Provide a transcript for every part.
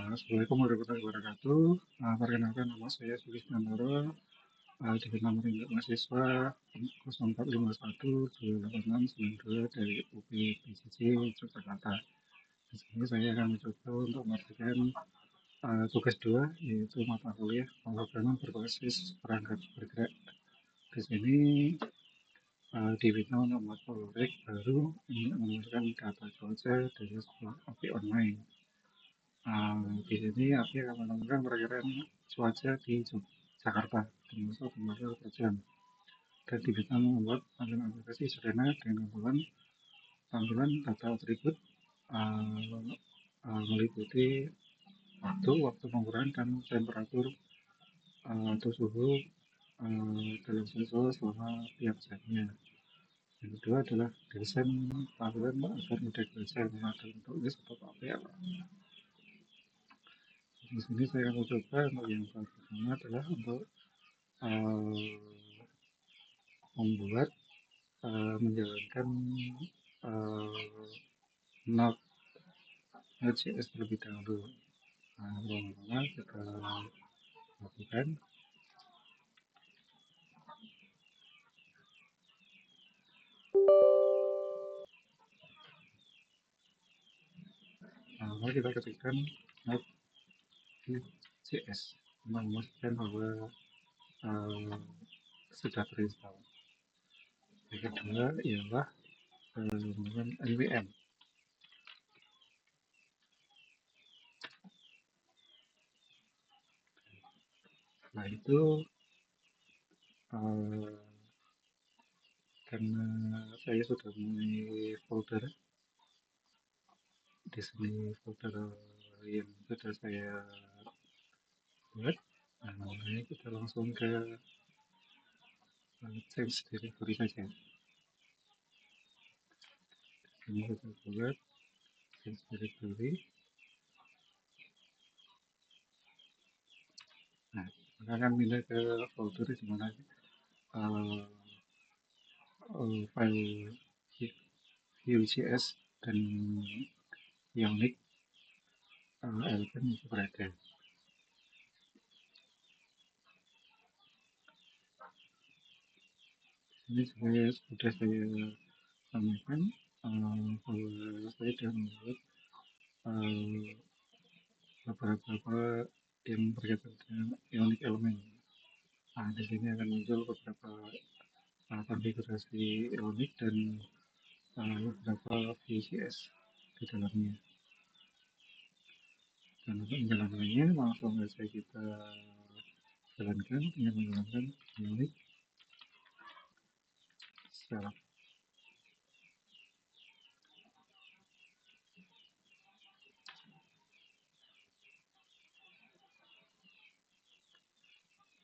Assalamualaikum warahmatullahi wabarakatuh. Perkenalkan nama saya Sulis Nandoro, dengan nomor induk mahasiswa 0451286692 dari UPI PJJ Yogyakarta. Di sini saya akan mencoba untuk mengerjakan tugas 2, yaitu mata kuliah pemrograman berbasis perangkat bergerak. Di sini diminta untuk membuat proyek baru untuk mengumpulkan data cuaca dari sebuah API online. Di sini API akan menemukan perkiraan cuaca di Jakarta, termasuk temperatur per jam. Dan diminta membuat tampilan aplikasi sederhana dengan tampilan data atribut meliputi waktu pengukuran dan temperatur atau suhu dalam sensor selama tiap jamnya. Yang kedua adalah desain tampilan agar mudah dibaca dalam bentuk list atau tabel. Di sini saya akan mencoba untuk yang pertama adalah untuk membuat menjalankan Node.js terlebih dahulu. Pertama kita lakukan. Lalu kita ketikkan Node.js, memastikan bahwa sudah terinstall. Yang kedua ialah menggunakan npm. Setelah itu karena saya sudah mempunyai folder di sini, folder yang sudah saya buat, kita langsung ke change directory saja. Ini kita buat change directory. Nah, kita akan pindah ke folder di mana file Vue.js dan Ionic element itu berada. Ini sudah saya sampaikan bahwa saya sudah membuat beberapa yang berkaitan dengan Ionic element. Di sini akan muncul beberapa konfigurasi Ionic dan beberapa Vue.js di dalamnya. Dan untuk menjalankannya langsung saja kita jalankan dengan menggunakan Ionic setup.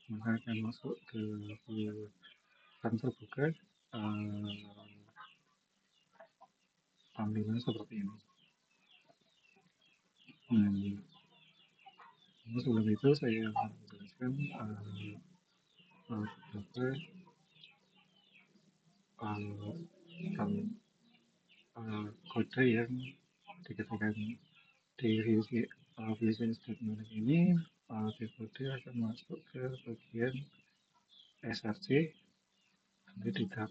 Maka akan masuk ke akan terbuka tampilan seperti ini. Sebelum itu saya akan menjelaskan beberapa kode yang diketikkan di Vue.js statement ini. Kode akan masuk ke bagian src, nanti di tab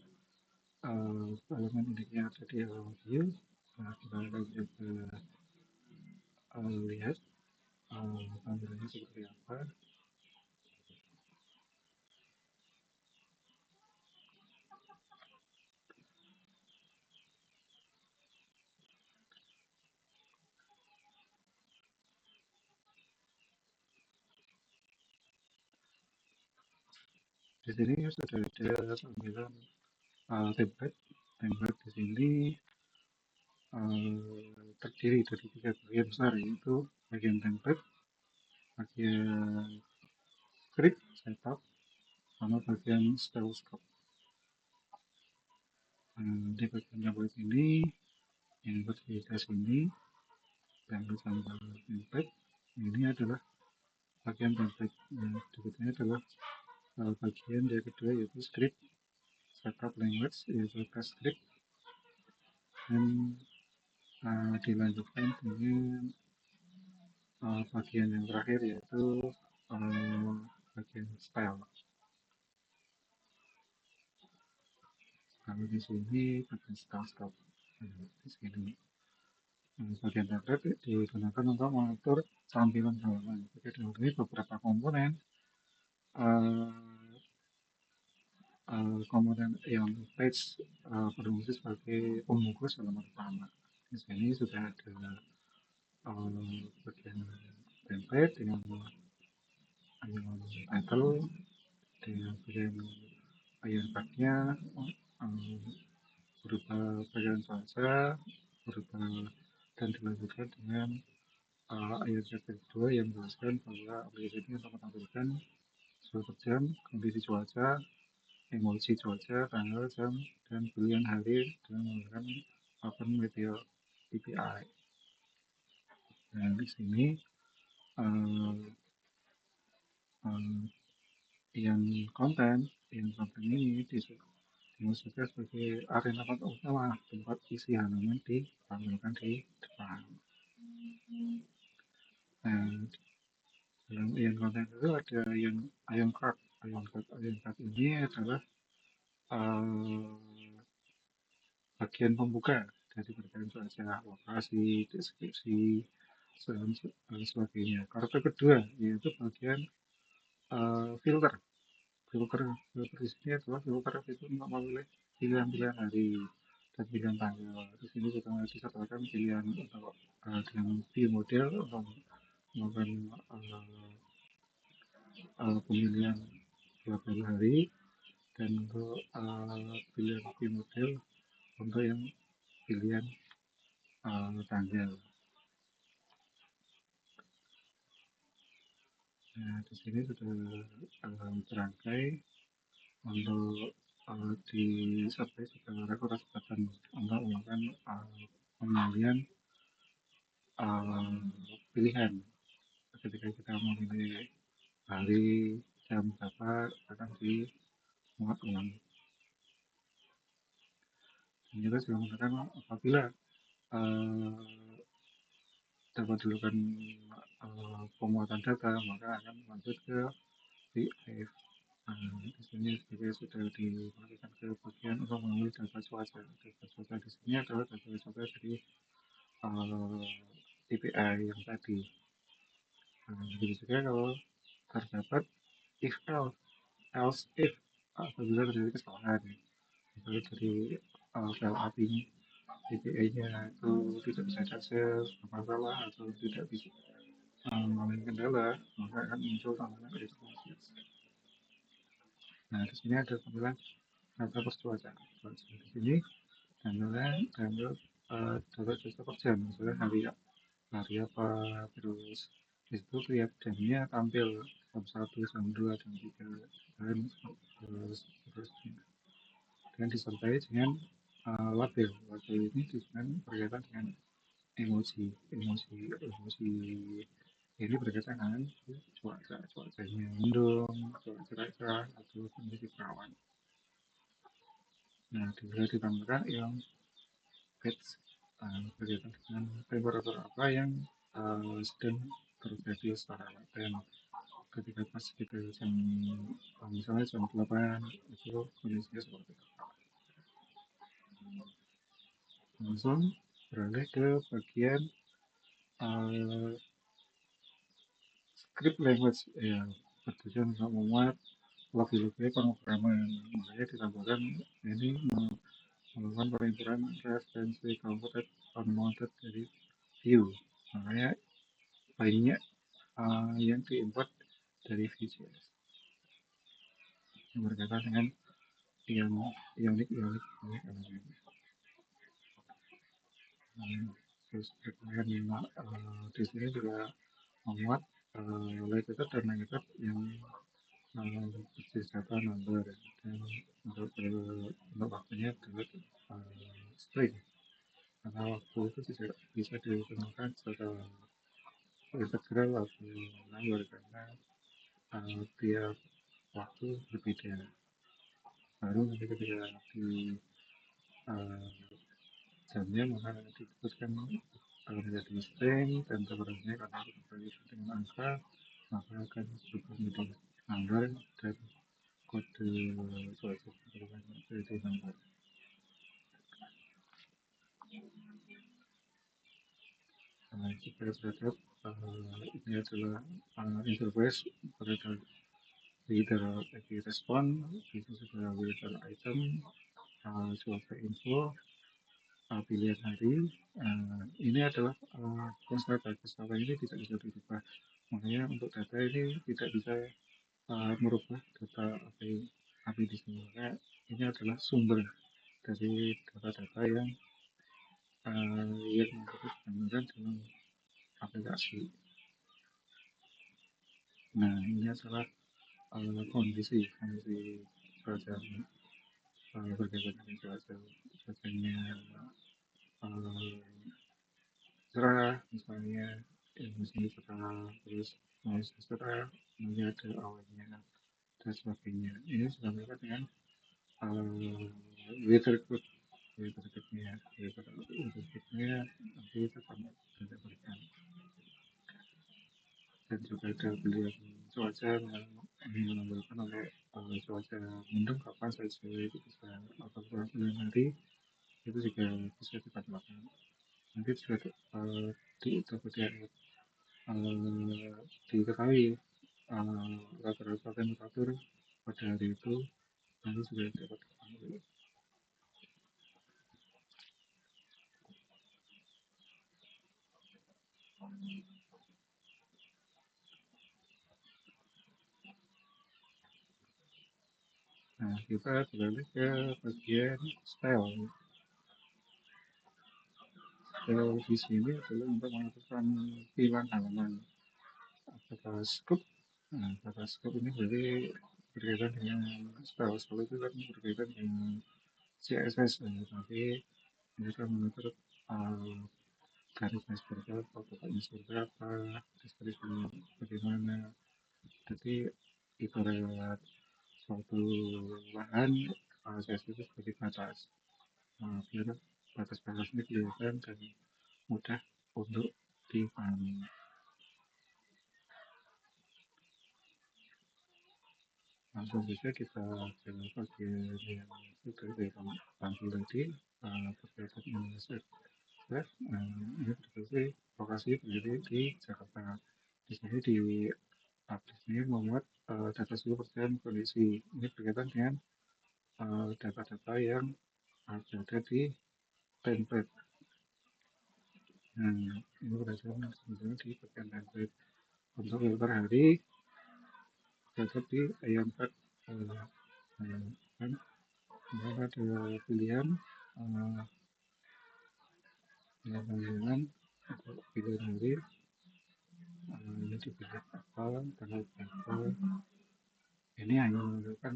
elemen indiknya ada di halaman view. Kita akan coba lihat tampilannya seperti apa. Di sini sudah ada tampilan template di sini terdiri dari 3 bagian besar, yaitu bagian template, bagian script setup, sama bagian style scope. Di bagian template ini yang berdiri sini dan template ini adalah bagian template. Berikutnya adalah bagian dari kedua, yaitu script setup language, yaitu script, dan dilanjutkan dengan bagian yang terakhir yaitu bagian style. Kalau di sini bagian style stop di sini. Bagian tablet digunakan untuk mengatur tampilan halaman. Jadi dari beberapa komponen uh, komponen yang page berfungsi sebagai pembungkus halaman utama. Di sini sudah ada bagian template dengan title, dengan bagian ayat tagnya berupa bagian cuaca, berupa dan dilanjutkan dengan ayat kedua yang menjelaskan bahwa aplikasi ini untuk menampilkan suatu jam, kondisi cuaca, emoji cuaca, tanggal, jam, dan pilihan hari dengan menggunakan Open Media API. Dan di sini uh, uh, yang konten ini dimaksudkan sebagai arena utama tempat isi halaman ditampilkan di depan. Dan dalam ion konten itu ada ion card. Ion card ini adalah bagian pembuka dari berbagai cuaca, lokasi, deskripsi, dan sebagainya. Karakter kedua yaitu bagian filter. Filter di sini adalah filter itu untuk memilih pilihan-pilihan hari dan pilihan tanggal. Di sini kita disertakan pilihan untuk dengan view model untuk melakukan pemilihan label hari dan untuk pilihan view model untuk yang pilihan tanggal. Nah, di sini sudah terangkai untuk disertai secara kesempatan untuk melakukan pemilihan pilihan ketika kita memilih hari jam berapa akan dimuat ulang. Dan juga sudah mengatakan apabila dapat dilakukan pemuatan data maka akan lanjut ke VF. Di sini juga sudah dimasukkan ke bagian untuk mengambil data cuaca. Data cuaca di sini adalah data cuaca dari API yang tadi. Begitu juga kalau terdapat if else if apabila terjadi kesalahan, misalnya dari file API-nya itu tidak bisa diakses, bermasalah atau tidak bisa mengalami kendala, maka akan muncul tampilan informasi. Nah, di sini ada tampilan data cuaca. Di sini tampilan data cuaca per jam, misalnya hari apa, terus di situ tiap jamnya tampil jam 1, jam 2, jam 3, dan seterusnya. Dan disertai dengan label. Label ini dengan berkaitan dengan emoji ini berkaitan dengan cuacanya mendung, cuaca cerah atau kondisi perawan. Nah, bisa ditambahkan yang page berkaitan dengan temperatur apa yang sedang terjadi secara laten. Ketika pas kita jam misalnya jam 8 itu kondisinya seperti itu. Langsung beralih ke bagian script language ya, bertujuan untuk membuat lobby-lobby pemrograman. Makanya ditambahkan ini melakukan pengaturan referensi computed unmounted dari view. Makanya banyak yang diimport dari Vue.js yang berkaitan dengan ionik elemen. Terus kemudian di sini juga memuat layar dan negatif yang data number dan untuk waktunya adalah string karena waktu itu tidak bisa digunakan secara integral atau number karena tiap waktu berbeda. Baru nanti ketika di jamnya maka disebutkan menjadi string dan sebenarnya karena berkaitan dengan angka maka akan berubah menjadi number dan kode suatu perubahan jadi number. Jika terhadap ini adalah interface pada reader lagi respon itu sudah reader item cuaca info pilihan hari ini adalah data ini tidak bisa dirubah, makanya untuk data ini tidak bisa merubah data API di sini, karena ini adalah sumber dari data-data yang menggunakan dalam aplikasi. Nah, ini adalah kondisi cuaca berkaitan dengan cuacanya cerah misalnya musim cerah terus musim cerah nanti ada awannya dan sebagainya. Ini sudah berkaitan dengan weather code-nya nanti kita akan berikan, dan juga ada pilihan cuaca yang menentukan oleh cuaca mendung kapan saja itu bisa, atau pilihan hari itu juga bisa kita lakukan. Nanti juga diketahui rata-rata temperatur pada hari itu nanti sudah dapat diketahui. Nah, kita beralih ke bagian style. Style di sini adalah untuk menentukan pilihan halaman. Kata scope, nah, kata scope ini berarti berkaitan dengan style. Style itu kan berkaitan dengan CSS, tapi kita mengatur garisnya seperti apa, kotaknya seperti apa, deskripsinya bagaimana. Jadi ibarat suatu lahan, CSS itu sebagai batas. Biar batas-batas ini kelihatan dan mudah untuk dipahami. Langsung saja kita ke bagian yang sudah ditampil tadi berkaitan dengan ini berarti lokasi berdiri di Jakarta. Di sini di aplikasi membuat data 10% kondisi. Ini berkaitan dengan data-data yang ada di template. Nah, ini berdasarkan misalnya di bagian template untuk filter hari dapat di ayam 4 kan ada pilihan pilihan untuk pilihan hari ini dipilih apa tanggal berapa. Ini hanya menunjukkan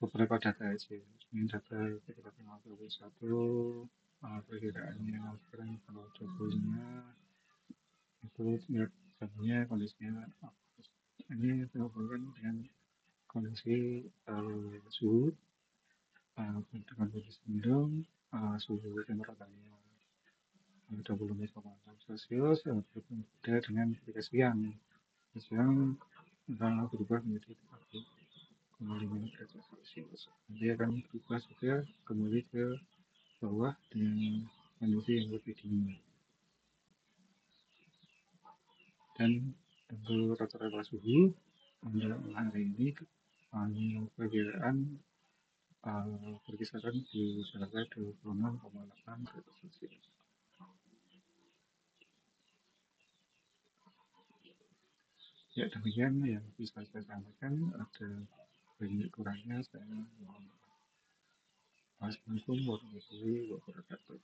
beberapa data aja. Ini data sekitar 51 perkiraannya sekarang kalau 20-nya itu lihat jamnya kondisinya ini berhubungan dengan kondisi suhu dengan kondisi mendung, suhu temperaturnya 25,6 Celcius berbeda dengan ketika siang berubah menjadi 30,5 derajat Celcius. Nanti akan berubah juga kembali ke bawah dengan kondisi yang lebih dingin. Dan untuk rata-rata suhu untuk hari ini perkiraan berkisaran di Jakarta 26,8 derajat Celcius. Ya, demikian yang bisa saya sampaikan. Ada banyak kurangnya saya mohon maaf. Assalamualaikum warahmatullahi wabarakatuh.